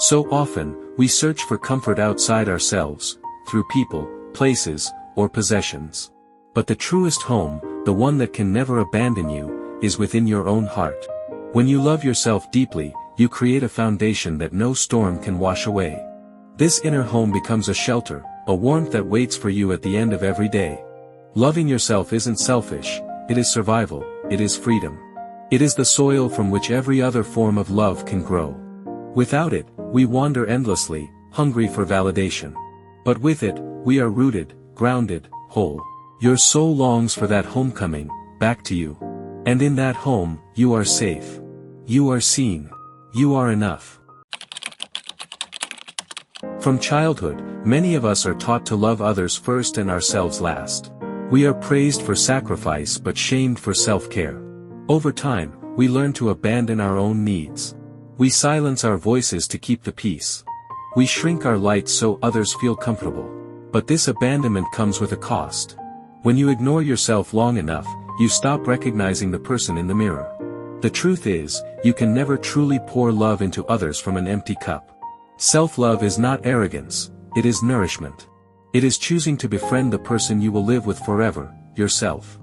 So often, we search for comfort outside ourselves, through people, places, or possessions. But the truest home, the one that can never abandon you, is within your own heart. When you love yourself deeply, you create a foundation that no storm can wash away. This inner home becomes a shelter, a warmth that waits for you at the end of every day. Loving yourself isn't selfish, it is survival, it is freedom. It is the soil from which every other form of love can grow. Without it, we wander endlessly, hungry for validation. But with it, we are rooted, grounded, whole. Your soul longs for that homecoming, back to you. And in that home, you are safe. You are seen. You are enough. From childhood, many of us are taught to love others first and ourselves last. We are praised for sacrifice but shamed for self-care. Over time, we learn to abandon our own needs. We silence our voices to keep the peace. We shrink our lights so others feel comfortable. But this abandonment comes with a cost. When you ignore yourself long enough, you stop recognizing the person in the mirror. The truth is, you can never truly pour love into others from an empty cup. Self-love is not arrogance, it is nourishment. It is choosing to befriend the person you will live with forever, yourself.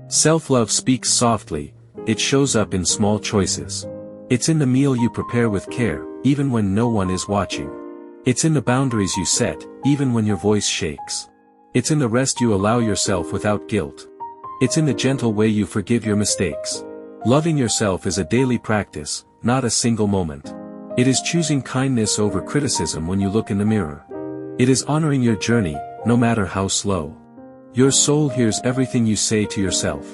Self-love speaks softly, it shows up in small choices. It's in the meal you prepare with care, even when no one is watching. It's in the boundaries you set, even when your voice shakes. It's in the rest you allow yourself without guilt. It's in the gentle way you forgive your mistakes. Loving yourself is a daily practice, not a single moment. It is choosing kindness over criticism when you look in the mirror. It is honoring your journey, no matter how slow. Your soul hears everything you say to yourself.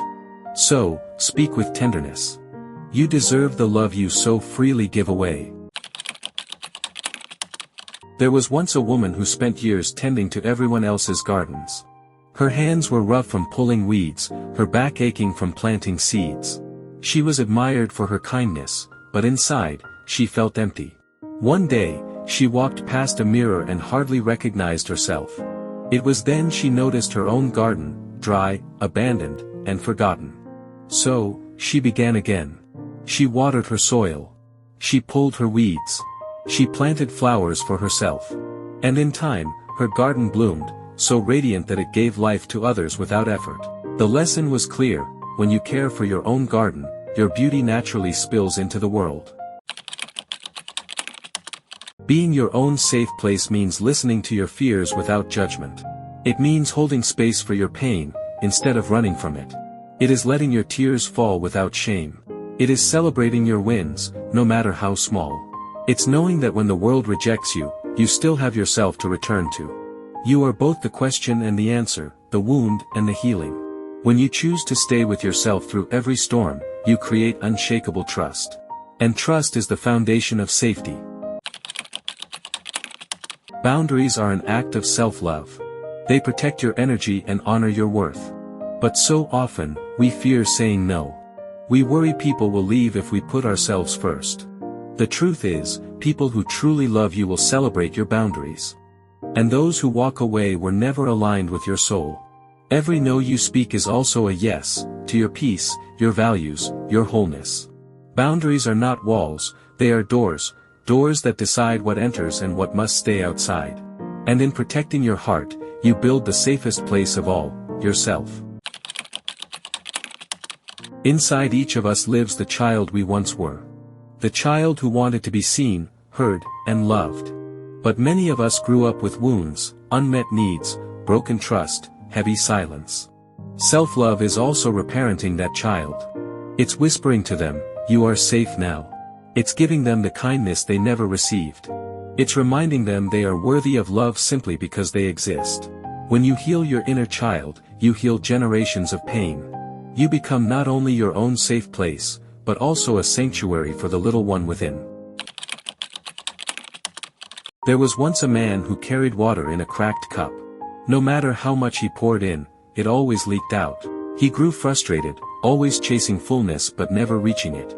So, speak with tenderness. You deserve the love you so freely give away. There was once a woman who spent years tending to everyone else's gardens. Her hands were rough from pulling weeds, her back aching from planting seeds. She was admired for her kindness, but inside, she felt empty. One day, she walked past a mirror and hardly recognized herself. It was then she noticed her own garden, dry, abandoned, and forgotten. So, she began again. She watered her soil. She pulled her weeds. She planted flowers for herself. And in time, her garden bloomed, so radiant that it gave life to others without effort. The lesson was clear: when you care for your own garden, your beauty naturally spills into the world. Being your own safe place means listening to your fears without judgment. It means holding space for your pain, instead of running from it. It is letting your tears fall without shame. It is celebrating your wins, no matter how small. It's knowing that when the world rejects you, you still have yourself to return to. You are both the question and the answer, the wound and the healing. When you choose to stay with yourself through every storm, you create unshakable trust. And trust is the foundation of safety. Boundaries are an act of self-love. They protect your energy and honor your worth. But so often, we fear saying no. We worry people will leave if we put ourselves first. The truth is, people who truly love you will celebrate your boundaries. And those who walk away were never aligned with your soul. Every no you speak is also a yes, to your peace, your values, your wholeness. Boundaries are not walls, they are doors, doors that decide what enters and what must stay outside. And in protecting your heart, you build the safest place of all, yourself. Inside each of us lives the child we once were. The child who wanted to be seen, heard, and loved. But many of us grew up with wounds, unmet needs, broken trust, heavy silence. Self-love is also reparenting that child. It's whispering to them, "You are safe now." It's giving them the kindness they never received. It's reminding them they are worthy of love simply because they exist. When you heal your inner child, you heal generations of pain. You become not only your own safe place, but also a sanctuary for the little one within. There was once a man who carried water in a cracked cup. No matter how much he poured in, it always leaked out. He grew frustrated, always chasing fullness but never reaching it.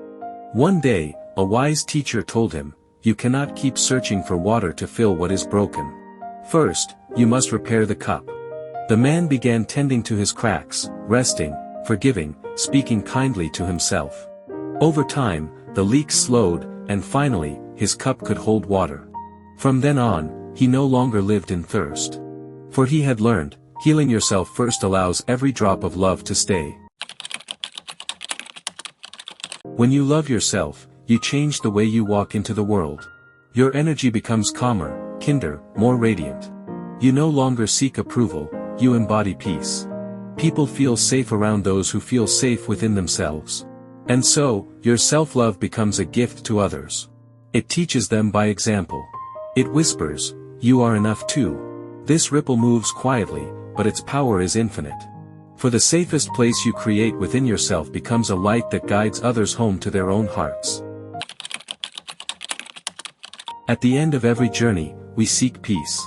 One day, a wise teacher told him, "You cannot keep searching for water to fill what is broken. First, you must repair the cup." The man began tending to his cracks, resting, forgiving, speaking kindly to himself. Over time, the leaks slowed, and finally, his cup could hold water. From then on, he no longer lived in thirst. For he had learned, healing yourself first allows every drop of love to stay. When you love yourself, you change the way you walk into the world. Your energy becomes calmer, kinder, more radiant. You no longer seek approval, you embody peace. People feel safe around those who feel safe within themselves. And so, your self-love becomes a gift to others. It teaches them by example. It whispers, "You are enough too." This ripple moves quietly, but its power is infinite. For the safest place you create within yourself becomes a light that guides others home to their own hearts. At the end of every journey, we seek peace.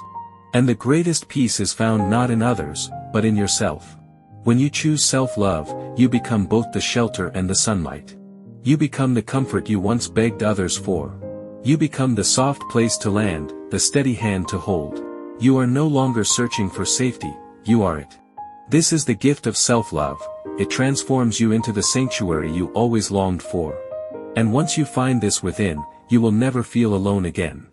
And the greatest peace is found not in others, but in yourself. When you choose self-love, you become both the shelter and the sunlight. You become the comfort you once begged others for. You become the soft place to land, the steady hand to hold. You are no longer searching for safety, you are it. This is the gift of self-love. It transforms you into the sanctuary you always longed for. And once you find this within, you will never feel alone again.